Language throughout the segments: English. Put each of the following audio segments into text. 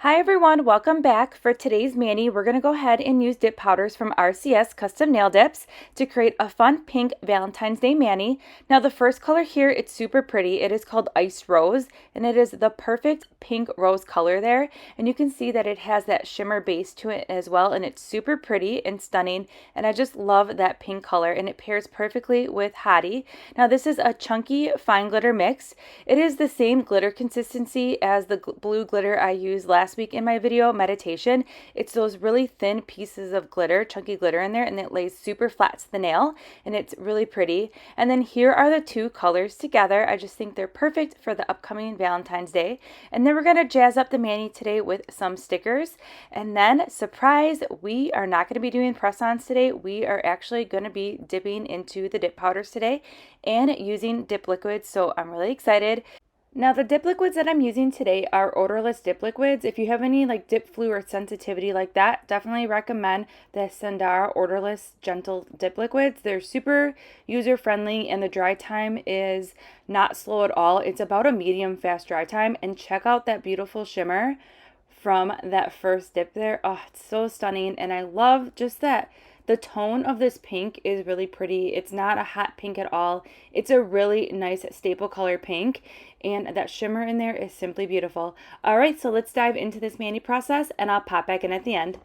Hi everyone, welcome back. For today's mani, we're going to go ahead and use dip powders from RCS Custom Nail Dips to create a fun pink Valentine's Day mani. Now the first color here, it's super pretty. It is called Iced Rose, and it is the perfect pink rose color there. And you can see that it has that shimmer base to it as well, and it's super pretty and stunning. And I just love that pink color, and it pairs perfectly with Hottie. Now this is a chunky fine glitter mix. It is the same glitter consistency as the blue glitter I used last week in my video meditation. It's those really thin pieces of glitter, chunky glitter in there, and it lays super flat to the nail, and it's really pretty. And then here are the two colors together. I just think they're perfect for the upcoming Valentine's Day. And then we're going to jazz up the mani today with some stickers. And then, surprise, we are not going to be doing press-ons today. We are actually going to be dipping into the dip powders today and using dip liquids, so I'm really excited. Now the dip liquids that I'm using today are odorless dip liquids. If you have any like dip flu or sensitivity like that, definitely recommend the Sundara odorless gentle dip liquids. They're super user friendly and the dry time is not slow at all. It's about a medium fast dry time, and check out that beautiful shimmer from that first dip there. Oh, it's so stunning, and I love just that the tone of this pink is really pretty. It's not a hot pink at all. It's a really nice staple color pink, and that shimmer in there is simply beautiful. All right, so let's dive into this mani process, and I'll pop back in at the end.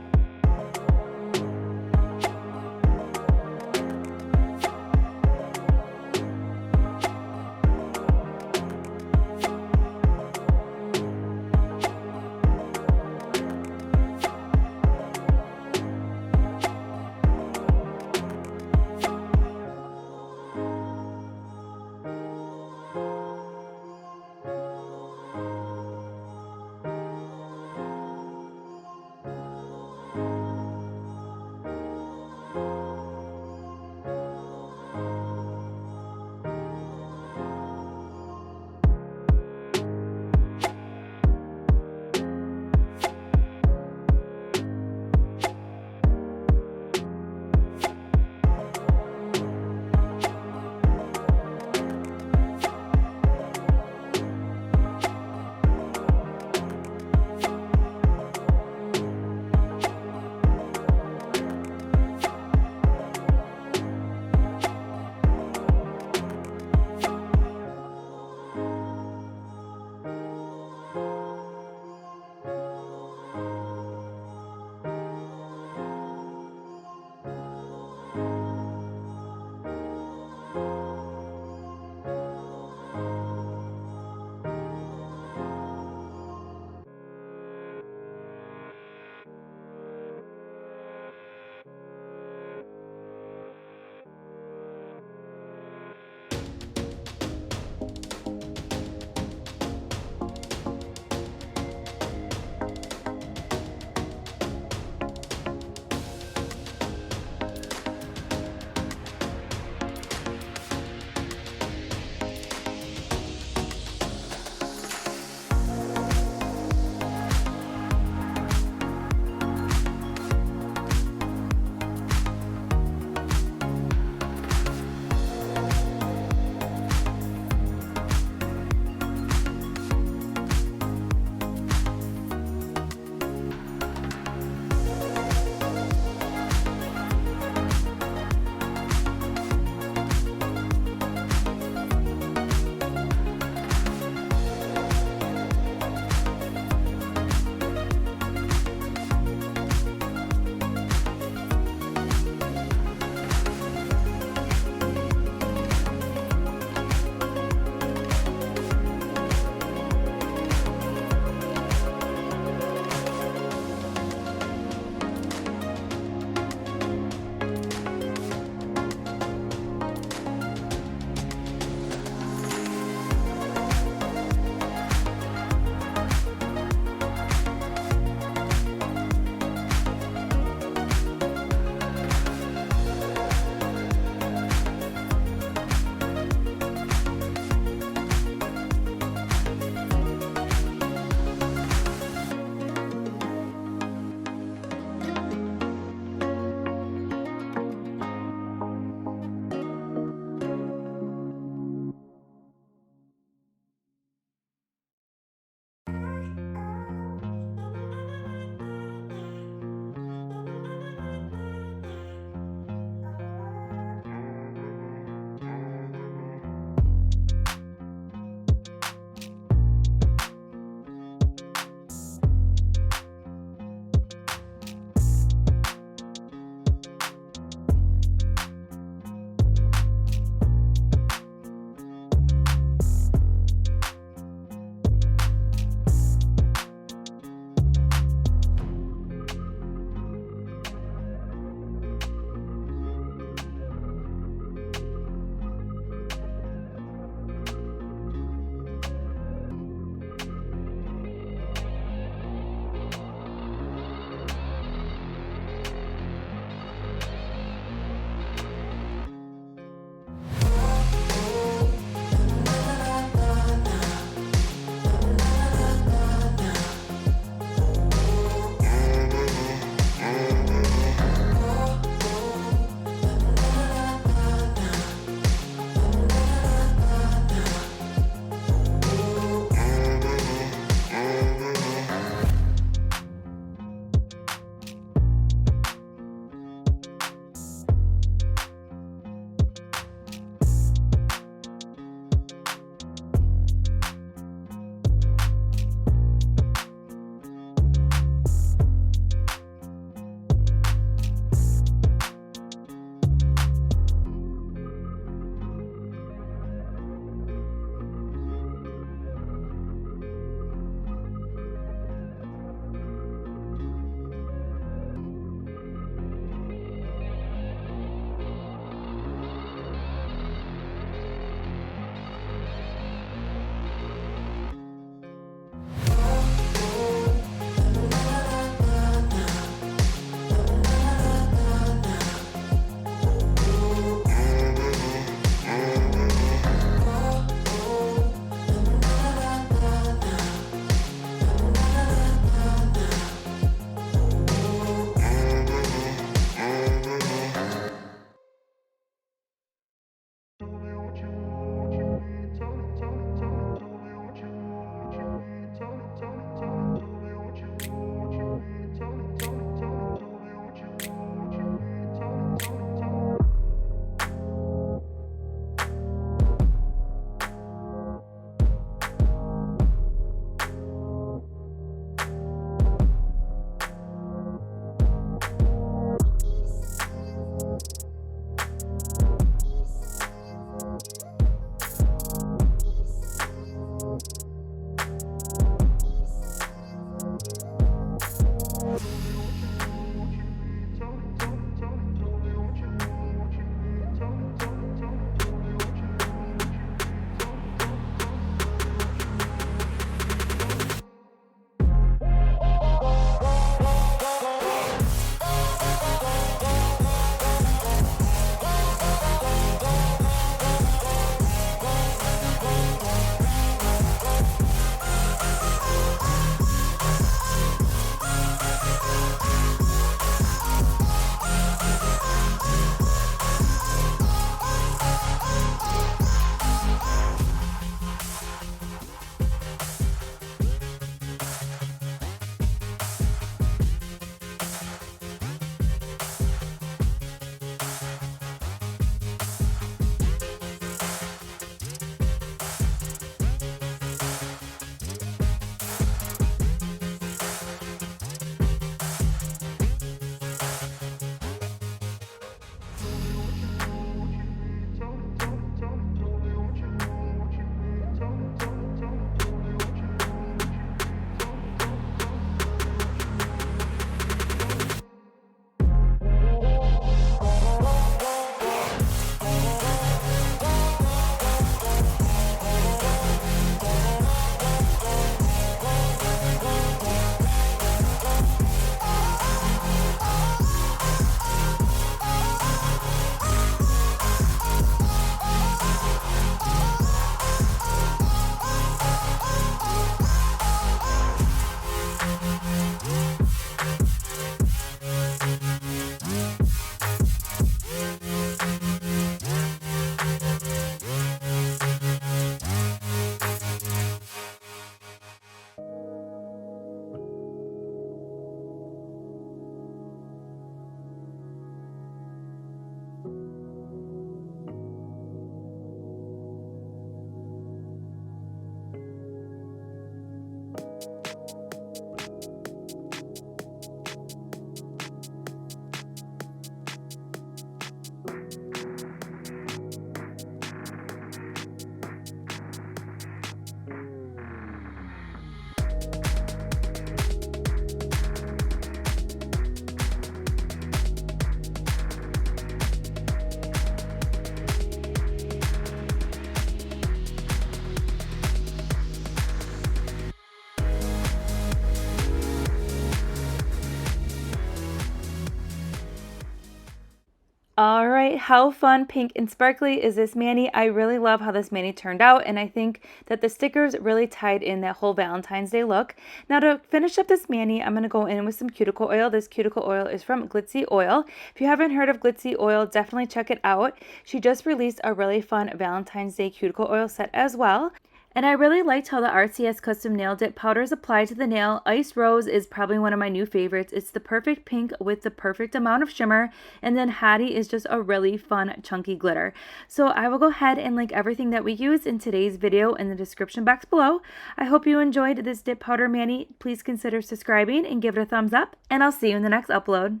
All right, how fun, pink, and sparkly is this mani? I really love how this mani turned out, and I think that the stickers really tied in that whole Valentine's Day look. Now to finish up this mani, I'm going to go in with some cuticle oil. This cuticle oil is from Glitzy Oil. If you haven't heard of Glitzy Oil, definitely check it out. She just released a really fun Valentine's Day cuticle oil set as well. And I really liked how the RCS Custom Nail Dip powders apply to the nail. Ice Rose is probably one of my new favorites. It's the perfect pink with the perfect amount of shimmer. And then Hottie is just a really fun chunky glitter. So I will go ahead and link everything that we used in today's video in the description box below. I hope you enjoyed this dip powder mani. Please consider subscribing and give it a thumbs up. And I'll see you in the next upload.